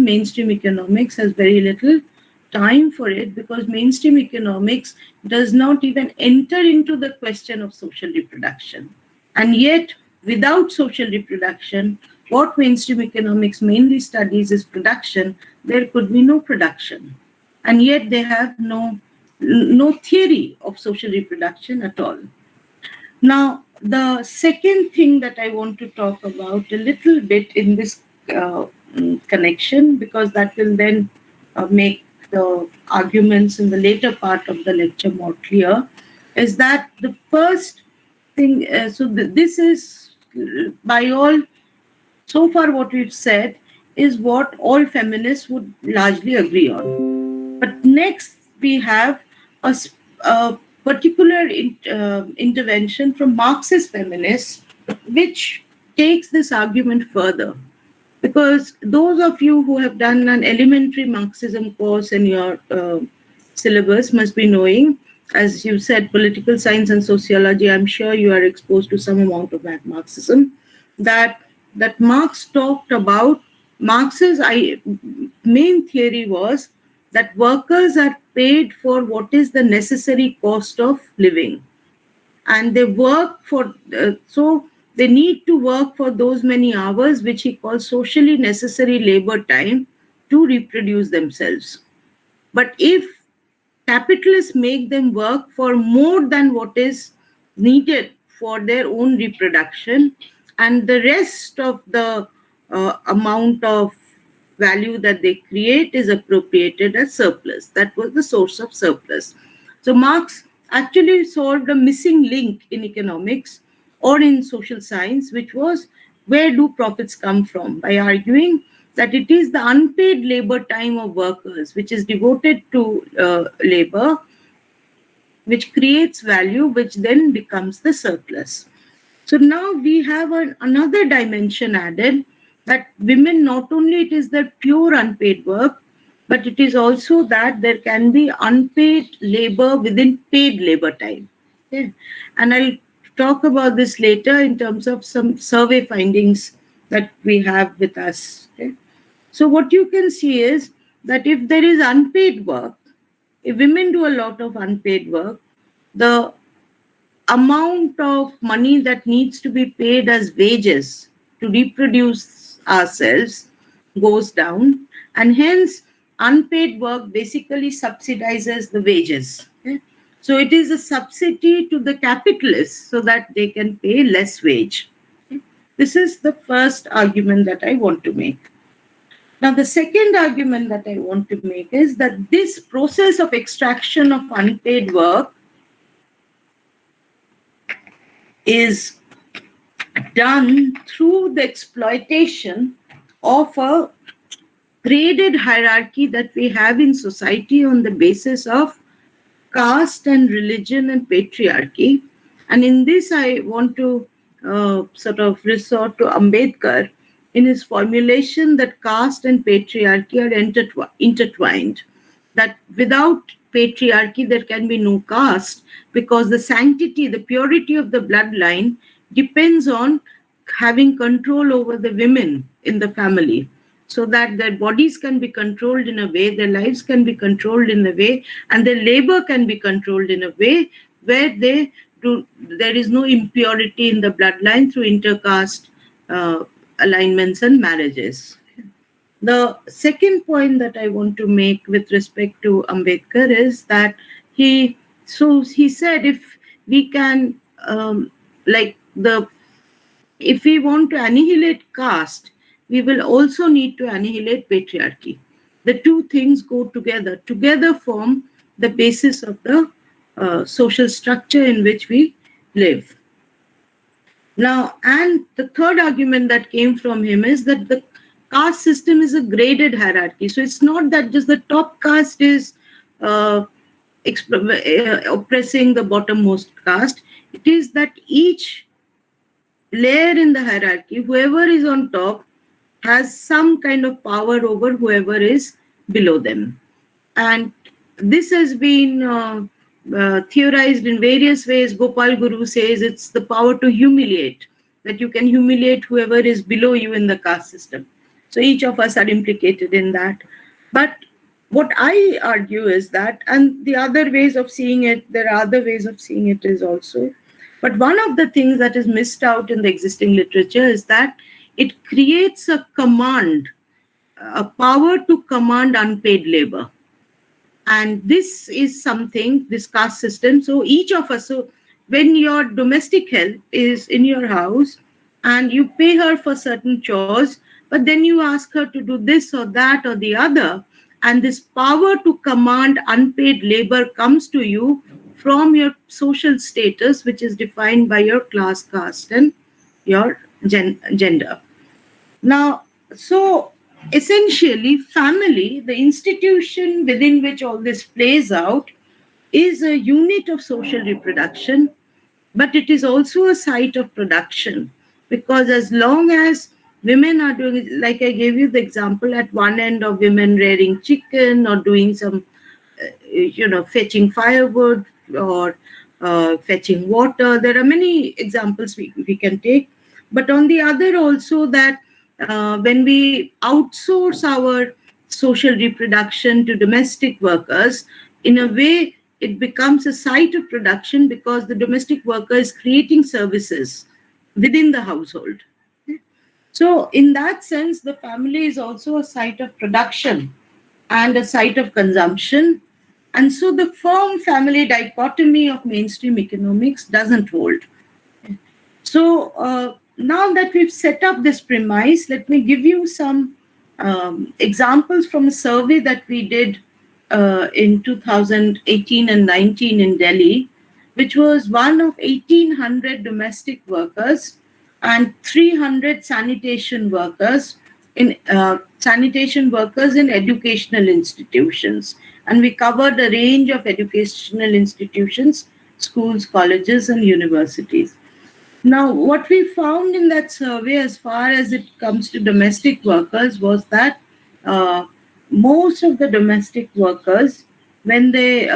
mainstream economics has very little time for it, because mainstream economics does not even enter into the question of social reproduction. And yet, without social reproduction, what mainstream economics mainly studies is production. There could be no production. And yet they have no theory of social reproduction at all. Now, the second thing that I want to talk about a little bit in this connection, because that will then make the arguments in the later part of the lecture more clear, is that the first thing, this is by all, so far what we've said is what all feminists would largely agree on. But next we have a particular intervention from Marxist feminists, which takes this argument further. Because those of you who have done an elementary Marxism course in your syllabus must be knowing, as you said, political science and sociology, I'm sure you are exposed to some amount of that Marxism, that Marx talked about. Marx's main theory was that workers are paid for what is the necessary cost of living. And they work for, so they need to work for those many hours, which he calls socially necessary labor time, to reproduce themselves. But if capitalists make them work for more than what is needed for their own reproduction, and the rest of the amount of value that they create is appropriated as surplus. That was the source of surplus. So Marx actually solved a missing link in economics or in social science, which was, where do profits come from? By arguing that it is the unpaid labor time of workers, which is devoted to labor, which creates value, which then becomes the surplus. So now we have another dimension added, that women, not only it is their pure unpaid work, but it is also that there can be unpaid labor within paid labor time. Okay? And I'll talk about this later in terms of some survey findings that we have with us. Okay? So what you can see is that if there is unpaid work, if women do a lot of unpaid work, the amount of money that needs to be paid as wages to reproduce ourselves goes down, and hence unpaid work basically subsidizes the wages. Okay? So it is a subsidy to the capitalists so that they can pay less wage. Okay? This is the first argument that I want to make. Now, the second argument that I want to make is that this process of extraction of unpaid work is done through the exploitation of a graded hierarchy that we have in society on the basis of caste and religion and patriarchy. And in this, I want to sort of resort to Ambedkar in his formulation that caste and patriarchy are intertwined, that without patriarchy, there can be no caste, because the sanctity, the purity of the bloodline depends on having control over the women in the family, so that their bodies can be controlled in a way, their lives can be controlled in a way, and their labor can be controlled in a way where there is no impurity in the bloodline through intercaste alignments and marriages. The second point that I want to make with respect to Ambedkar is that he said, if we can, if we want to annihilate caste, we will also need to annihilate patriarchy. The two things go together form the basis of the social structure in which we live. Now, and the third argument that came from him is that the caste system is a graded hierarchy. So it's not that just the top caste is oppressing the bottommost caste. It is that each layer in the hierarchy, whoever is on top, has some kind of power over whoever is below them. And this has been theorized in various ways. Gopal Guru says it's the power to humiliate, that you can humiliate whoever is below you in the caste system. So each of us are implicated in that. But what I argue is that, and the other ways of seeing it, there are other ways of seeing it is also, but one of the things that is missed out in the existing literature is that it creates a command, a power to command unpaid labor. And this is something, this caste system. So each of us, so when your domestic help is in your house and you pay her for certain chores, but then you ask her to do this or that or the other, and this power to command unpaid labor comes to you from your social status, which is defined by your class, caste, and your gender. Now, so essentially, family, the institution within which all this plays out, is a unit of social reproduction, but it is also a site of production. Because as long as women are doing, like I gave you the example at one end of women rearing chicken or doing some, fetching firewood or fetching water, there are many examples we can take. But on the other also that when we outsource our social reproduction to domestic workers, in a way, it becomes a site of production because the domestic worker is creating services within the household. So in that sense, the family is also a site of production and a site of consumption. And so the firm family dichotomy of mainstream economics doesn't hold. So now that we've set up this premise, let me give you some examples from a survey that we did in 2018 and 19 in Delhi, which was one of 1,800 domestic workers and 300 sanitation workers in educational institutions. And we covered a range of educational institutions, schools, colleges, and universities. Now, what we found in that survey, as far as it comes to domestic workers, was that most of the domestic workers, when they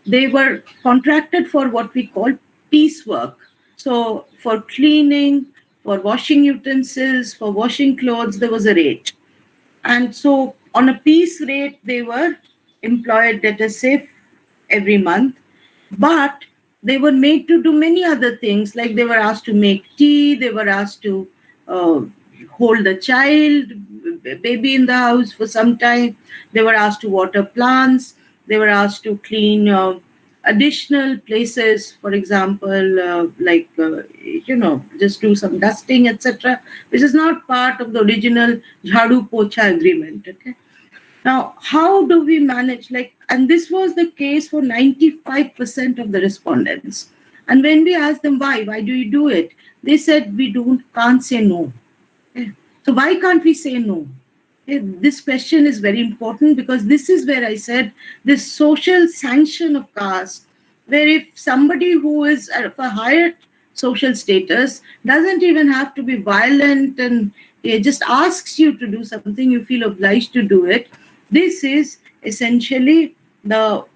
were contracted for what we call piecework. So for cleaning, for washing utensils, for washing clothes, there was a rate. And so on a piece rate, they were employed, let us say, every month. But they were made to do many other things, like they were asked to make tea, they were asked to hold the child, baby in the house for some time, they were asked to water plants, they were asked to clean additional places, for example, just do some dusting, etc., which is not part of the original Jhadu Pocha agreement. Okay. Now, how do we manage? And this was the case for 95% of the respondents. And when we asked them why do you do it? They said we can't say no. Okay. So why can't we say no? Okay. This question is very important because this is where I said this social sanction of caste, where if somebody who is of a higher social status doesn't even have to be violent and just asks you to do something, you feel obliged to do it. This is essentially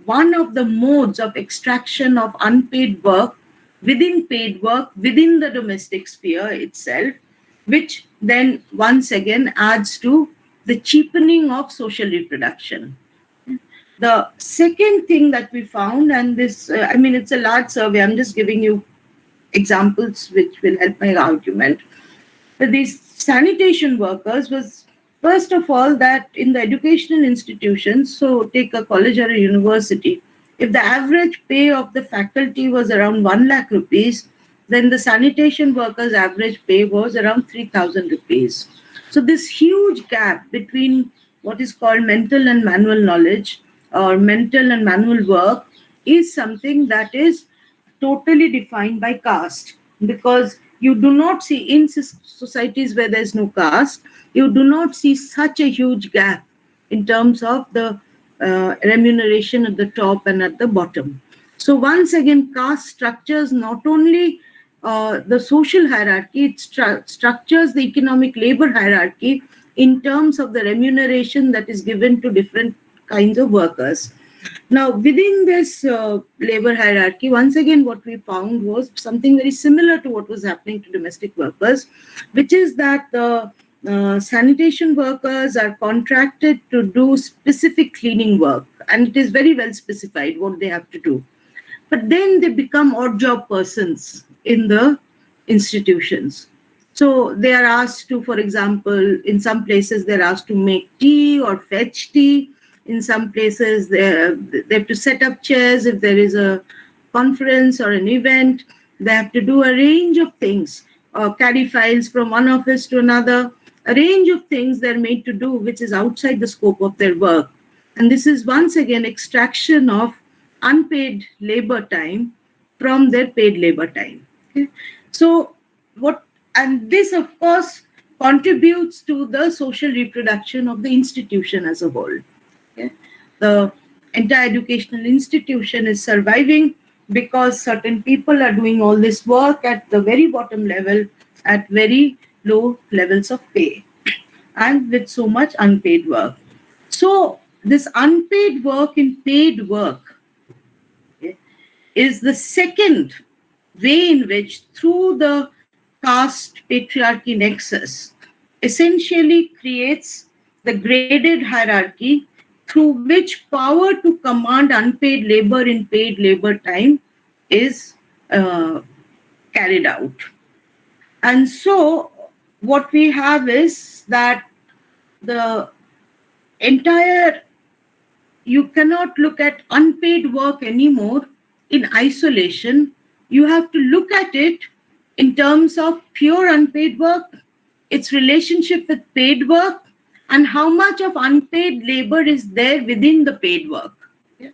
one of the modes of extraction of unpaid work within paid work within the domestic sphere itself, which then once again adds to the cheapening of social reproduction. The second thing that we found, and this, it's a large survey, I'm just giving you examples which will help my argument. But these sanitation workers was, first of all, that in the educational institutions, so take a college or a university, if the average pay of the faculty was around 1 lakh rupees, then the sanitation workers' average pay was around 3,000 rupees. So this huge gap between what is called mental and manual knowledge or mental and manual work is something that is totally defined by caste, because you do not see in societies where there's no caste, you do not see such a huge gap in terms of the remuneration at the top and at the bottom. So once again, caste structures not only the social hierarchy, it structures the economic labor hierarchy in terms of the remuneration that is given to different kinds of workers. Now, within this labor hierarchy, once again, what we found was something very similar to what was happening to domestic workers, which is that the sanitation workers are contracted to do specific cleaning work, and it is very well specified what they have to do. But then they become odd job persons in the institutions. So they are asked to, for example, in some places they're asked to make tea or fetch tea. In some places they have to set up chairs if there is a conference or an event. They have to do a range of things, carry files from one office to another, a range of things they're made to do which is outside the scope of their work. And this is once again extraction of unpaid labor time from their paid labor time. Okay? So this of course contributes to the social reproduction of the institution as a whole. Okay? The entire educational institution is surviving because certain people are doing all this work at the very bottom level at very low levels of pay and with so much unpaid work. So this unpaid work in paid work, okay, is the second way in which, through the caste patriarchy nexus, essentially creates the graded hierarchy through which power to command unpaid labor in paid labor time is carried out. And so what we have is that the entire, you cannot look at unpaid work anymore in isolation. You have to look at it in terms of pure unpaid work, its relationship with paid work, and how much of unpaid labor is there within the paid work. Yeah.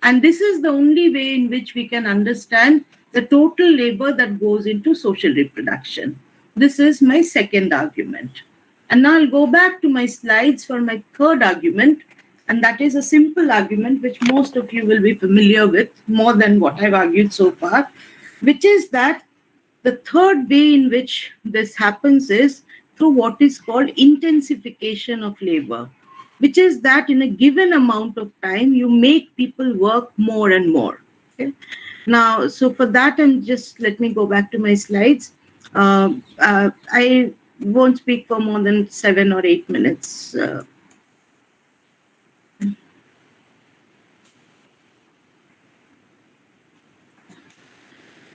And this is the only way in which we can understand the total labor that goes into social reproduction. This is my second argument. And now I'll go back to my slides for my third argument, and that is a simple argument which most of you will be familiar with more than what I've argued so far, which is that the third way in which this happens is through what is called intensification of labor, which is that in a given amount of time, you make people work more and more. Okay? Now, so for that, let me go back to my slides. I won't speak for more than 7 or 8 minutes.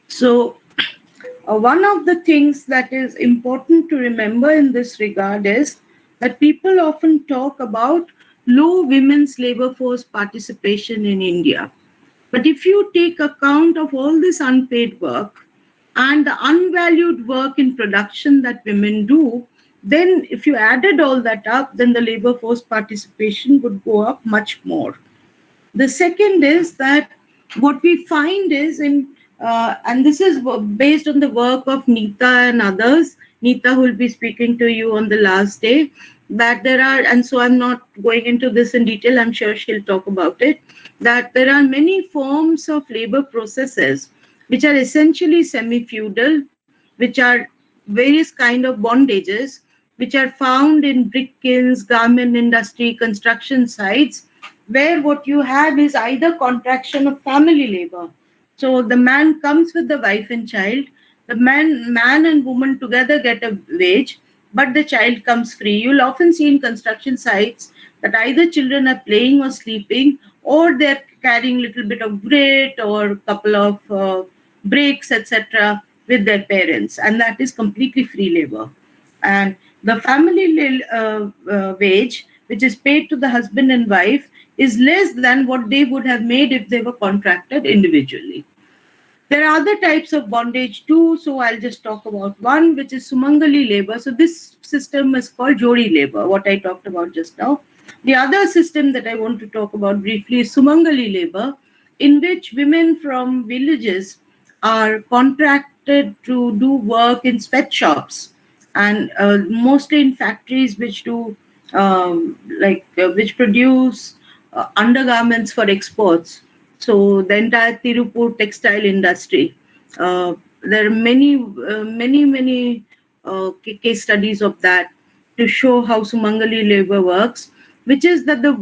So one of the things that is important to remember in this regard is that people often talk about low women's labor force participation in India. But if you take account of all this unpaid work and the unvalued work in production that women do, then if you added all that up, then the labor force participation would go up much more. The second is that what we find is and this is based on the work of Neeta and others, Neeta will be speaking to you on the last day, that there are, and so I'm not going into this in detail, I'm sure she'll talk about it, that there are many forms of labor processes which are essentially semi-feudal, which are various kind of bondages, which are found in brick kilns, garment industry, construction sites, where what you have is either contraction of family labor. So the man comes with the wife and child, the man and woman together get a wage, but the child comes free. You'll often see in construction sites that either children are playing or sleeping, or they're carrying a little bit of grit or a couple of bricks, etc., with their parents, and that is completely free labor. And the family wage, which is paid to the husband and wife, is less than what they would have made if they were contracted individually. There are other types of bondage too, so I'll just talk about one, which is Sumangali labor. So this system is called Jodi labor, what I talked about just now. The other system that I want to talk about briefly is Sumangali labor, in which women from villages are contracted to do work in sweatshops and mostly in factories which do which produce undergarments for exports. So the entire Tirupur textile industry. There are many case studies of that to show how Sumangali labor works, which is that the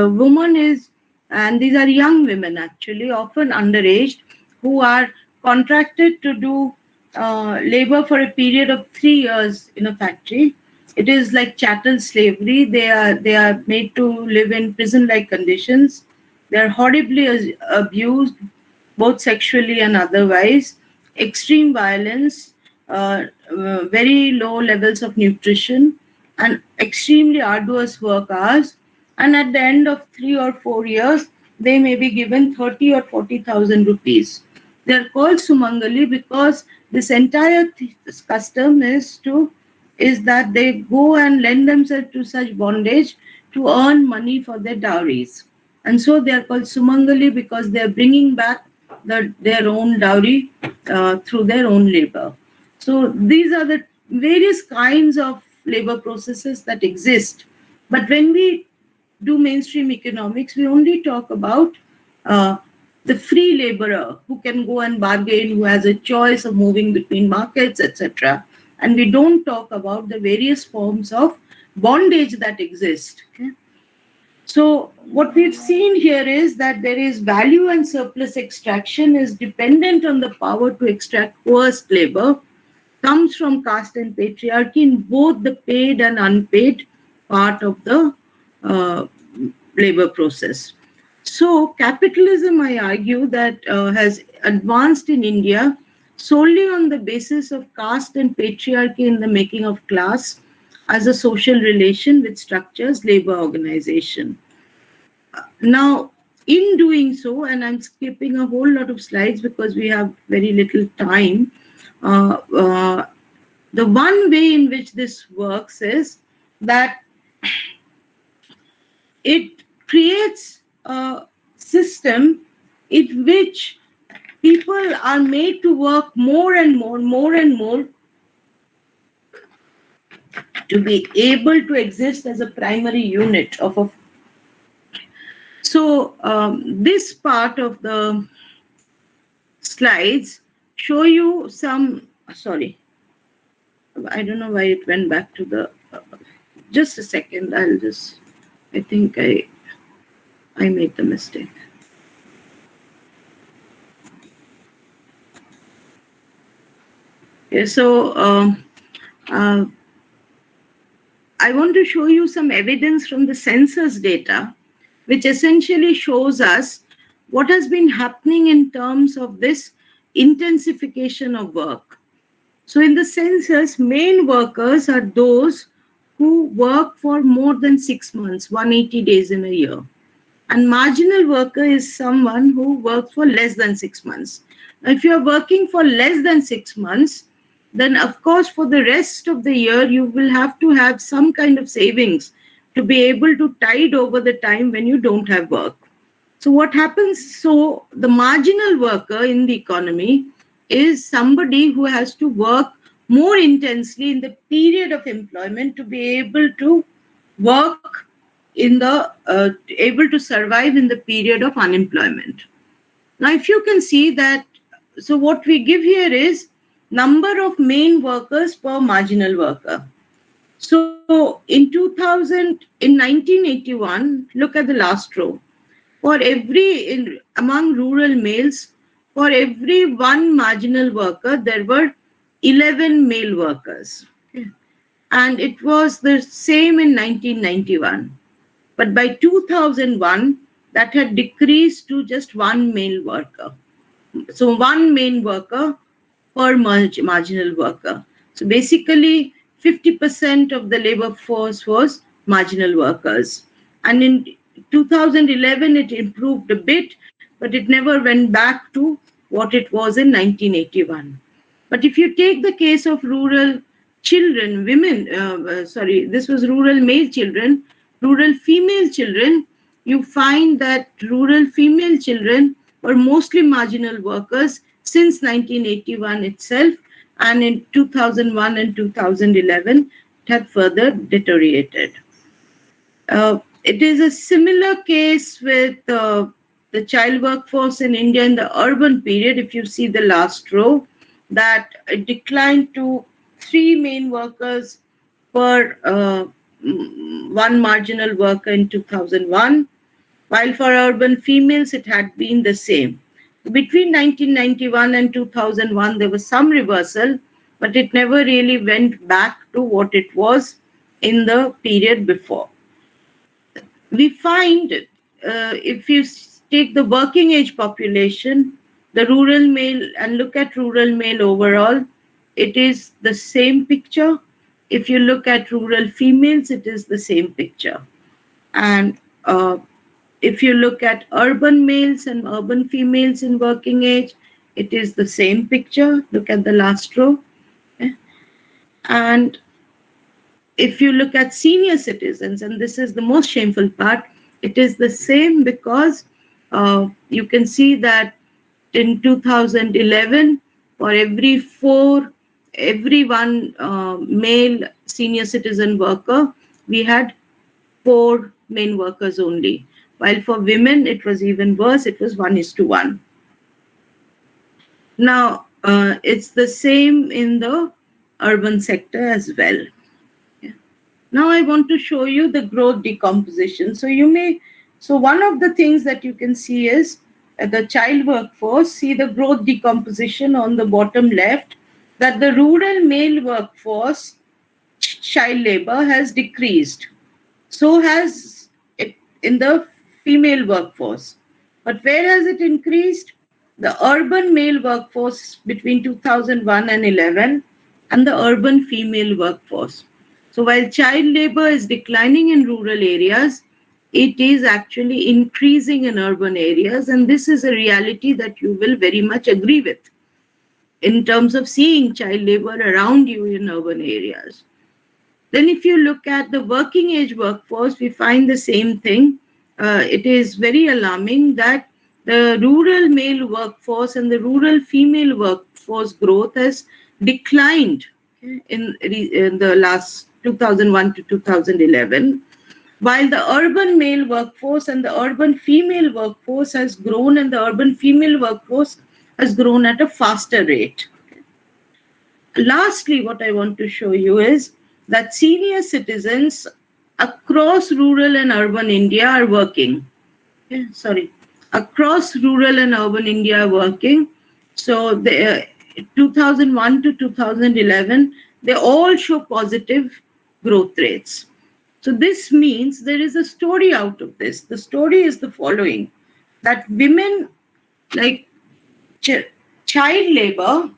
woman is, and these are young women actually, often underage, who are contracted to do labor for a period of 3 years in a factory. It is like chattel slavery. They are made to live in prison-like conditions. They are horribly abused, both sexually and otherwise. Extreme violence, very low levels of nutrition, and extremely arduous work hours. And at the end of 3 or 4 years, they may be given 30 or 40,000 rupees. They are called Sumangali because this entire custom is that they go and lend themselves to such bondage to earn money for their dowries. And so they are called Sumangali because they are bringing back their own dowry through their own labor. So these are the various kinds of labor processes that exist. But when we do mainstream economics, we only talk about the free laborer who can go and bargain, who has a choice of moving between markets, etc. And we don't talk about the various forms of bondage that exist. Okay? So what we've seen here is that there is value and surplus extraction is dependent on the power to extract coerced labor, comes from caste and patriarchy in both the paid and unpaid part of the labor process. So capitalism, I argue, that has advanced in India solely on the basis of caste and patriarchy in the making of class as a social relation which structures labor organization. Now, in doing so, and I'm skipping a whole lot of slides because we have very little time, the one way in which this works is that it creates a system in which people are made to work more and more to be able to exist as a primary unit of a. So this part of the slides show you some, sorry, I don't know why it went back to the, just a second, I think I made the mistake. Okay, so I want to show you some evidence from the census data, which essentially shows us what has been happening in terms of this intensification of work. So in the census, main workers are those who work for more than 6 months, 180 days in a year. And marginal worker is someone who works for less than 6 months. Now, if you are working for less than 6 months, then of course for the rest of the year, you will have to have some kind of savings to be able to tide over the time when you don't have work. So what happens, so the marginal worker in the economy is somebody who has to work more intensely in the period of employment to be able to work in the, able to survive in the period of unemployment. Now, if you can see that, so what we give here is number of main workers per marginal worker. So in 1981, look at the last row. For among rural males, for every one marginal worker, there were 11 male workers. Okay. And it was the same in 1991. But by 2001, that had decreased to just one male worker. So one main worker per marginal worker. So basically, 50% of the labor force was marginal workers. And in 2011, it improved a bit, but it never went back to what it was in 1981. But if you take the case of rural children, this was rural male children, rural female children, you find that rural female children were mostly marginal workers since 1981 itself, and in 2001 and 2011, it had further deteriorated. It is a similar case with the child workforce in India in the urban period. If you see the last row, that it declined to 3 main workers per one marginal worker in 2001, while for urban females, it had been the same. Between 1991 and 2001, there was some reversal, but it never really went back to what it was in the period before. We find if you take the working age population, the rural male, and look at rural male overall, it is the same picture. If you look at rural females, it is the same picture. And if you look at urban males and urban females in working age, it is the same picture. Look at the last row. And if you look at senior citizens, and this is the most shameful part, it is the same, because you can see that in 2011, for every one male senior citizen worker, we had 4 men workers only. While for women, it was even worse, it was 1:1. Now, it's the same in the urban sector as well. Now I want to show you the growth decomposition. So one of the things that you can see is the child workforce. See the growth decomposition on the bottom left, that the rural male workforce, child labor, has decreased. So has it in the female workforce. But where has it increased? The urban male workforce between 2001 and 11, and the urban female workforce. So while child labor is declining in rural areas, it is actually increasing in urban areas. And this is a reality that you will very much agree with in terms of seeing child labor around you in urban areas. Then if you look at the working age workforce, we find the same thing. It is very alarming that the rural male workforce and the rural female workforce growth has declined in the last 2001 to 2011, while the urban male workforce and the urban female workforce has grown, and the urban female workforce has grown at a faster rate. Lastly, what I want to show you is that senior citizens across rural and urban India are working. Across rural and urban India are working. So the 2001 to 2011, they all show positive growth rates. So this means there is a story out of this. The story is the following, that women, like child labor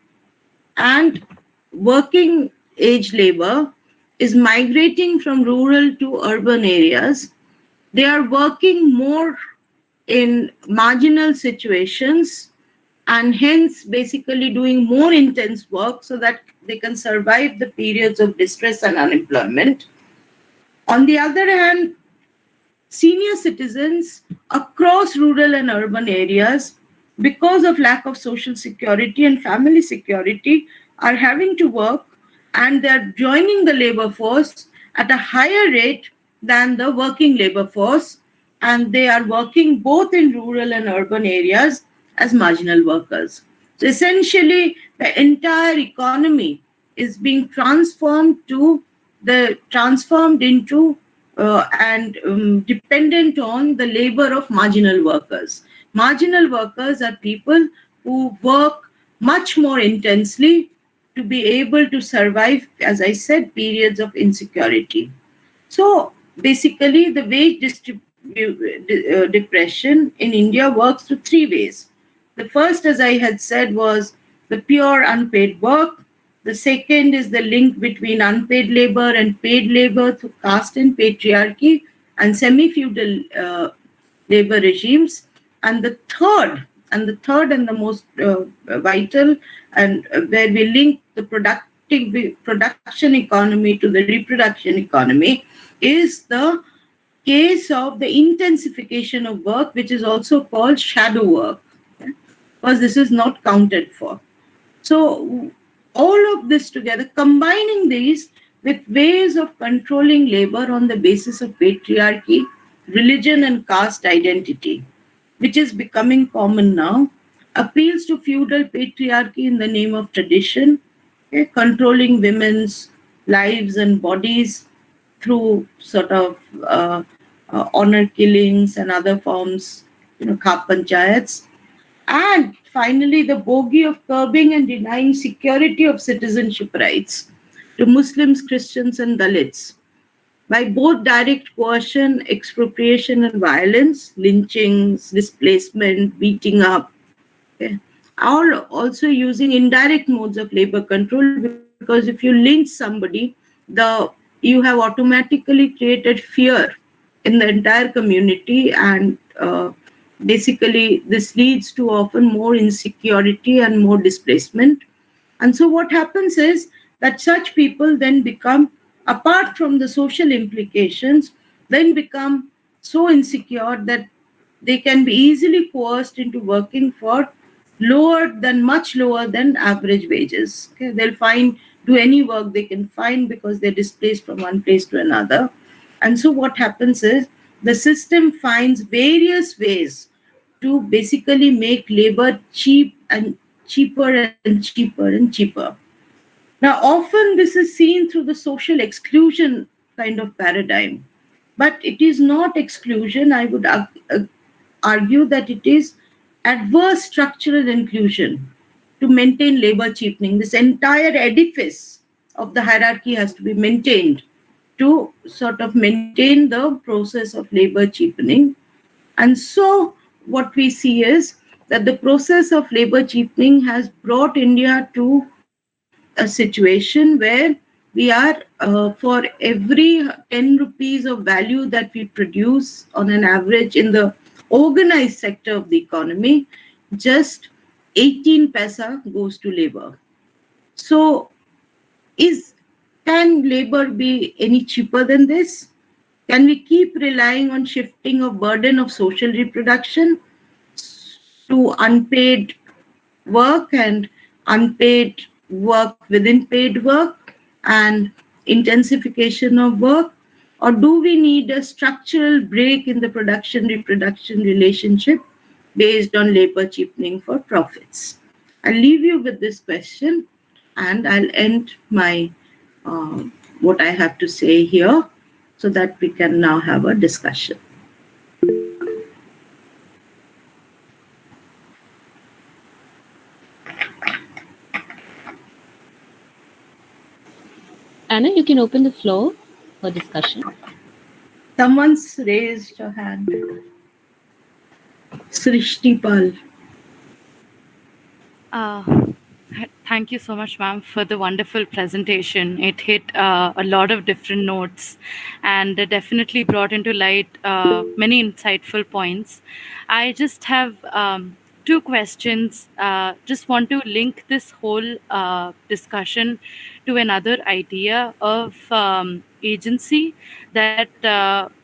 and working age labor, is migrating from rural to urban areas. They are working more in marginal situations, and hence basically doing more intense work so that they can survive the periods of distress and unemployment. On the other hand, senior citizens across rural and urban areas, because of lack of social security and family security, are having to work, and they're joining the labor force at a higher rate than the working labor force, and they are working both in rural and urban areas as marginal workers. So essentially, the entire economy is being transformed into and dependent on the labor of marginal workers. Marginal workers are people who work much more intensely to be able to survive, as I said, periods of insecurity. So basically, the wage depression in India works through 3 ways. The first, as I had said, was the pure unpaid work. The second is the link between unpaid labor and paid labor through caste and patriarchy and semi-feudal labor regimes. And the third and the most vital, and where we link the production economy to the reproduction economy, is the case of the intensification of work, which is also called shadow work, because this is not counted for. So all of this together, combining these with ways of controlling labor on the basis of patriarchy, religion, and caste identity, which is becoming common now, appeals to feudal patriarchy in the name of tradition, controlling women's lives and bodies through sort of honor killings and other forms, khap panchayats. And finally, the bogey of curbing and denying security of citizenship rights to Muslims, Christians, and Dalits. by both direct coercion, expropriation, and violence, lynchings, displacement, beating up, okay, or also using indirect modes of labor control, because if you lynch somebody, you have automatically created fear in the entire community, and basically this leads to often more insecurity and more displacement. And so what happens is that such people then become, apart from the social implications, then become so insecure that they can be easily coerced into working for much lower than average wages. Okay? They'll do any work they can find because they're displaced from one place to another. And so what happens is the system finds various ways to basically make labor cheaper and cheaper and cheaper. Now, often this is seen through the social exclusion kind of paradigm, but it is not exclusion. I would argue that it is adverse structural inclusion to maintain labor cheapening. This entire edifice of the hierarchy has to be maintained to sort of maintain the process of labor cheapening. And so, what we see is that the process of labor cheapening has brought India to a situation where we are, for every 10 rupees of value that we produce on an average in the organized sector of the economy, just 18 paisa goes to labor. So, can labor be any cheaper than this? Can we keep relying on shifting of burden of social reproduction to unpaid work and unpaid work within paid work and intensification of work? Or do we need a structural break in the production-reproduction relationship based on labor cheapening for profits? I'll leave you with this question, and I'll end my what I have to say here so that we can now have a discussion. Anna, you can open the floor for discussion. Someone's raised a hand. Srishti Pal. Thank you so much, ma'am, for the wonderful presentation. It hit a lot of different notes and definitely brought into light many insightful points. I just have two questions. Just want to link this whole discussion to another idea of agency, that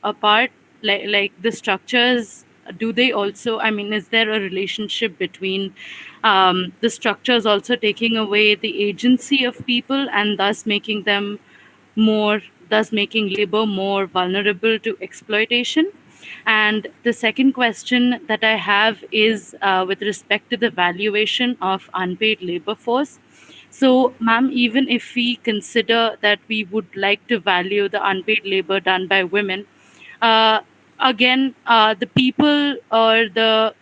apart, like the structures, do they also, I mean, is there a relationship between the structures also taking away the agency of people and thus making labor more vulnerable to exploitation? And the second question that I have is with respect to the valuation of unpaid labor force. So, ma'am, even if we consider that we would like to value the unpaid labor done by women, uh, again, the people or there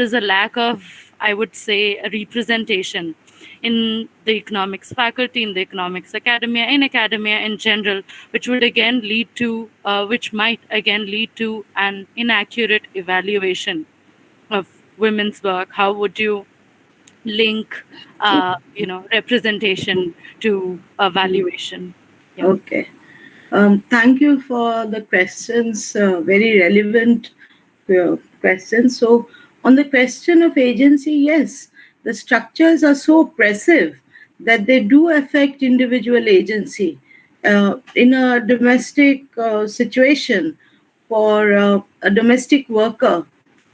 is a lack of, I would say, a representation in the economics faculty, in the economics academia, in academia in general, which would again lead to, which might again lead to an inaccurate evaluation of women's work. How would you link, representation to evaluation? Yeah. Okay. Thank you for the questions, very relevant questions. So, on the question of agency, yes, the structures are so oppressive that they do affect individual agency. In a domestic situation, for a domestic worker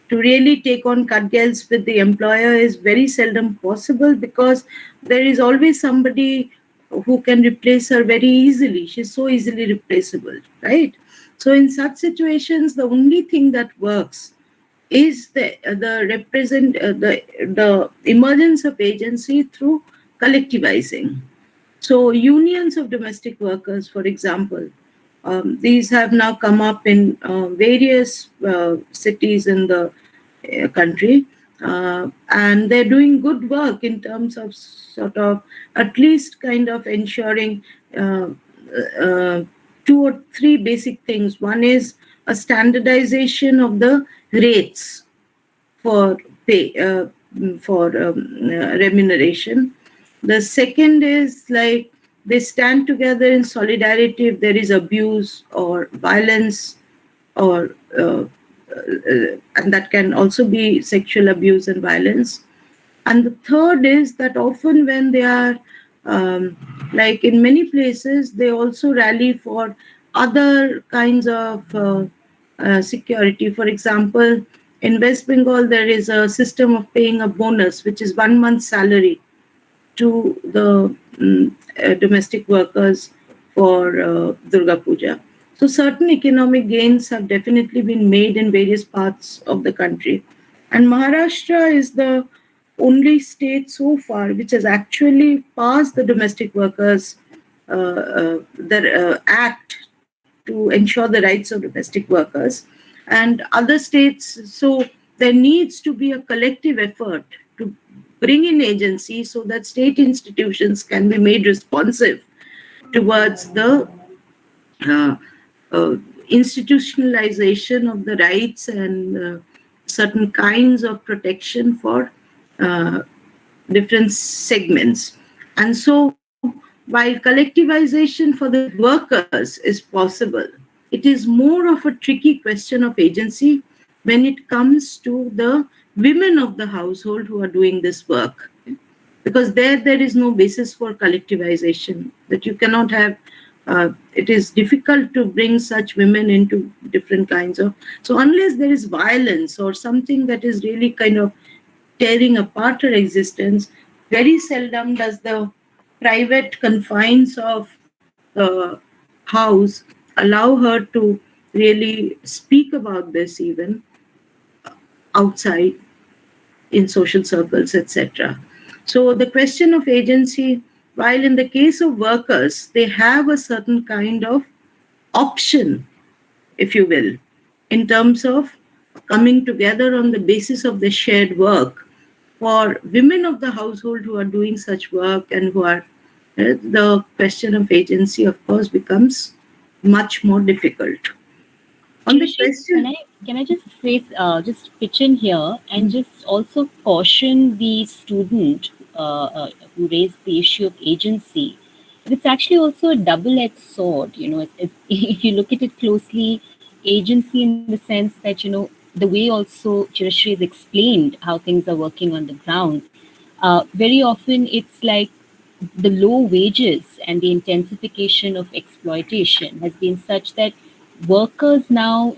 to really take on cudgels with the employer is very seldom possible, because there is always somebody who can replace her very easily. She's so easily replaceable, right? So in such situations, the only thing that works is the emergence of agency through collectivizing. So unions of domestic workers, for example, these have now come up in various cities in the country, and they're doing good work in terms of sort of at least kind of ensuring uh, two or three basic things. One is a standardization of the rates for pay, for remuneration. The second is like they stand together in solidarity if there is abuse or violence, or and that can also be sexual abuse and violence. And the third is that often when they are, like in many places, they also rally for other kinds of security. For example, in West Bengal, there is a system of paying a bonus, which is 1 month's salary to the domestic workers for Durga Puja. So certain economic gains have definitely been made in various parts of the country. And Maharashtra is the only state so far which has actually passed the domestic workers act to ensure the rights of domestic workers, and other states. So there needs to be a collective effort to bring in agencies so that state institutions can be made responsive towards the uh, uh, institutionalization of the rights and certain kinds of protection for uh, different segments. And so, while collectivization for the workers is possible, it is more of a tricky question of agency when it comes to the women of the household who are doing this work, because there is no basis for collectivization, that you cannot have. It is difficult to bring such women into different kinds of, so unless there is violence or something that is really kind of tearing apart her existence, very seldom does the private confines of the house allow her to really speak about this even outside in social circles, etc. So the question of agency, while in the case of workers, they have a certain kind of option, if you will, in terms of coming together on the basis of the shared work. For women of the household who are doing such work and who are, the question of agency, of course, becomes much more difficult. On the Shrishi, question, can I just phrase, just pitch in here and just also caution the student who raised the issue of agency. It's actually also a double-edged sword. If you look at it closely, agency in the sense that the way also Chirashri has explained how things are working on the ground. Very often it's like the low wages and the intensification of exploitation has been such that workers now,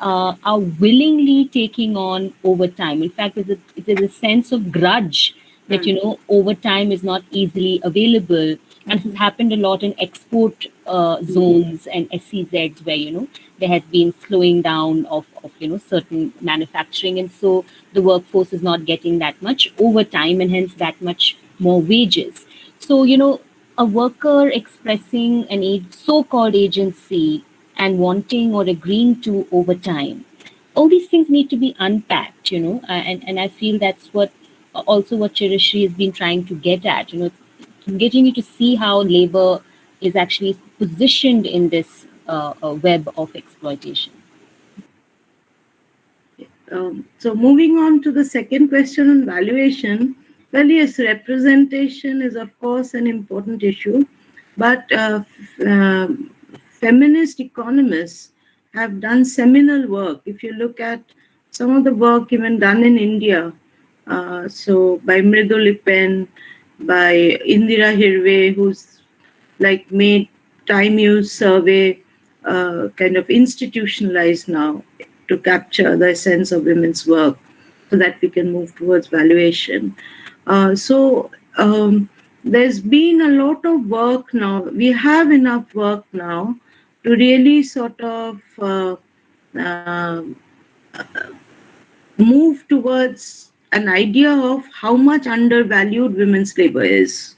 are willingly taking on overtime. In fact, there's a sense of grudge that, overtime is not easily available. And this has happened a lot in export zones and SCZs where, there has been slowing down of certain manufacturing. And so the workforce is not getting that much overtime and hence that much more wages. So, a worker expressing so-called agency and wanting or agreeing to overtime, all these things need to be unpacked, and I feel that's what also what Chirashri has been trying to get at, getting you to see how labor is actually positioned in this web of exploitation. so moving on to the second question on valuation, well, yes, representation is of course an important issue, but feminist economists have done seminal work. If you look at some of the work even done in India, so by Mridu Lipen, by Indira Hirve, who's like made time use survey kind of institutionalized now to capture the essence of women's work so that we can move towards valuation. So there's been a lot of work now. We have enough work now to really sort of move towards an idea of how much undervalued women's labor is.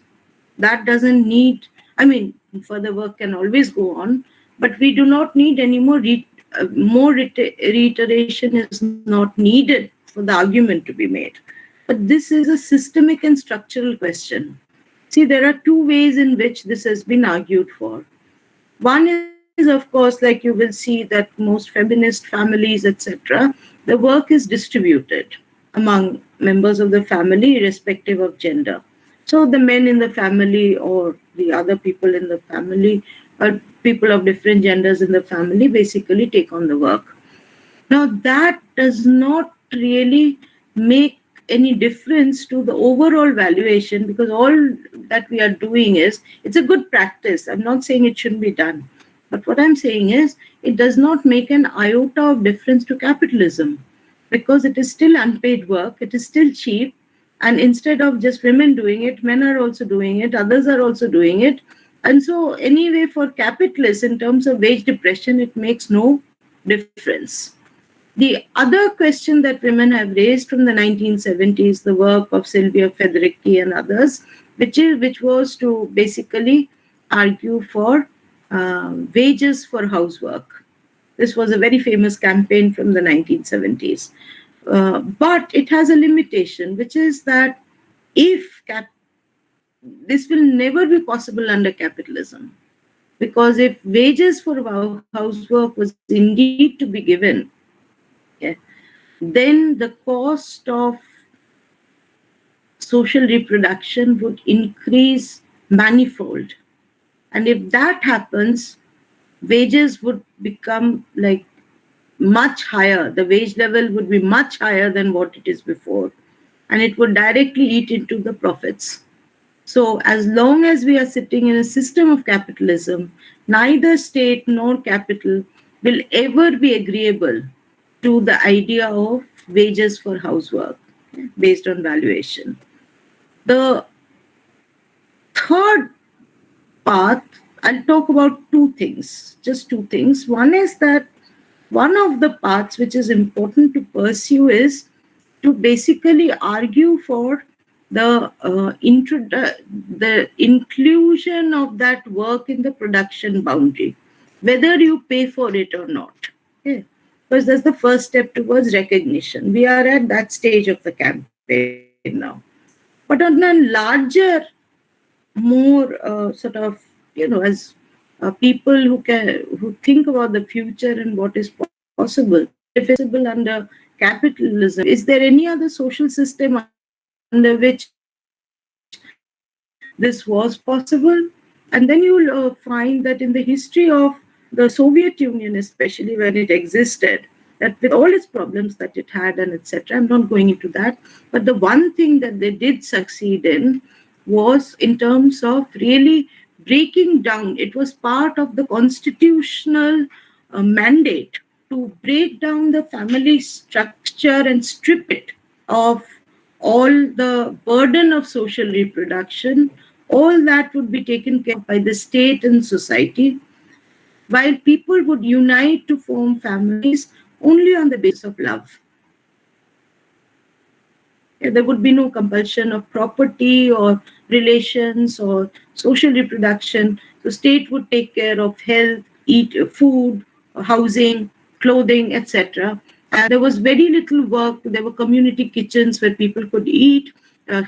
That doesn't need, I mean, further work can always go on, but we do not need any more, reiteration is not needed for the argument to be made. But this is a systemic and structural question. See, there are two ways in which this has been argued for. One is is, of course, like you will see that most feminist families, etc., the work is distributed among members of the family, irrespective of gender. So the men in the family or the other people in the family, or people of different genders in the family, basically take on the work. Now, that does not really make any difference to the overall valuation, because all that we are doing is, it's a good practice. I'm not saying it shouldn't be done. But what I'm saying is, it does not make an iota of difference to capitalism, because it is still unpaid work, it is still cheap. And instead of just women doing it, men are also doing it, others are also doing it. And so, anyway, for capitalists, in terms of wage depression, it makes no difference. The other question that women have raised from the 1970s, the work of Sylvia Federici and others, which was to basically argue for wages for housework. This was a very famous campaign from the 1970s. But it has a limitation, which is that if this will never be possible under capitalism, because if wages for housework was indeed to be given, yeah, then the cost of social reproduction would increase manifold. And if that happens, wages would become like much higher. The wage level would be much higher than what it is before. And it would directly eat into the profits. So as long as we are sitting in a system of capitalism, neither state nor capital will ever be agreeable to the idea of wages for housework based on valuation. The third path, I'll talk about two things, just two things. One is that one of the paths which is important to pursue is to basically argue for the inclusion of that work in the production boundary, whether you pay for it or not. Okay? Because that's the first step towards recognition. We are at that stage of the campaign now. But on a larger, more sort of, as people who think about the future and what is possible, if it's possible under capitalism, is there any other social system under which this was possible? And then you'll find that in the history of the Soviet Union, especially when it existed, that with all its problems that it had and etc., I'm not going into that, but the one thing that they did succeed in was in terms of really breaking down. It was part of the constitutional mandate to break down the family structure and strip it of all the burden of social reproduction. All that would be taken care of by the state and society, while people would unite to form families only on the basis of love. There would be no compulsion of property or relations or social reproduction. The state would take care of health, food, housing, clothing, etc. And there was very little work. There were community kitchens where people could eat,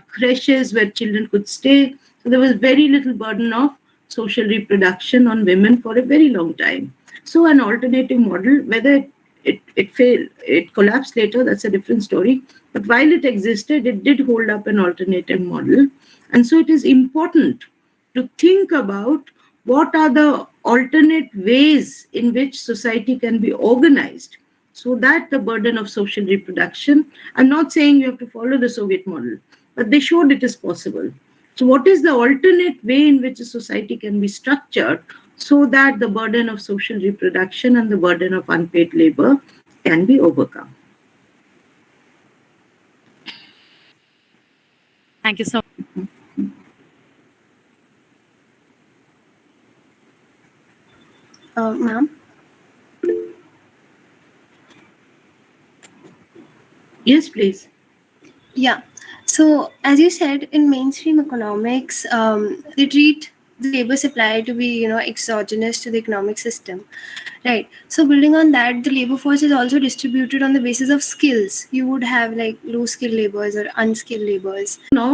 creches where children could stay. So there was very little burden of social reproduction on women for a very long time. So an alternative model, whether it failed, it collapsed later, that's a different story. But while it existed, it did hold up an alternative model. And so it is important to think about what are the alternate ways in which society can be organized so that the burden of social reproduction, I'm not saying you have to follow the Soviet model, but they showed it is possible. So what is the alternate way in which a society can be structured so that the burden of social reproduction and the burden of unpaid labor can be overcome? Thank you so much. Ma'am? Yes, please. Yeah. So, as you said, in mainstream economics, they treat the labor supply to be, exogenous to the economic system, right? So, building on that, the labor force is also distributed on the basis of skills. You would have like low skilled laborers or unskilled laborers. Now,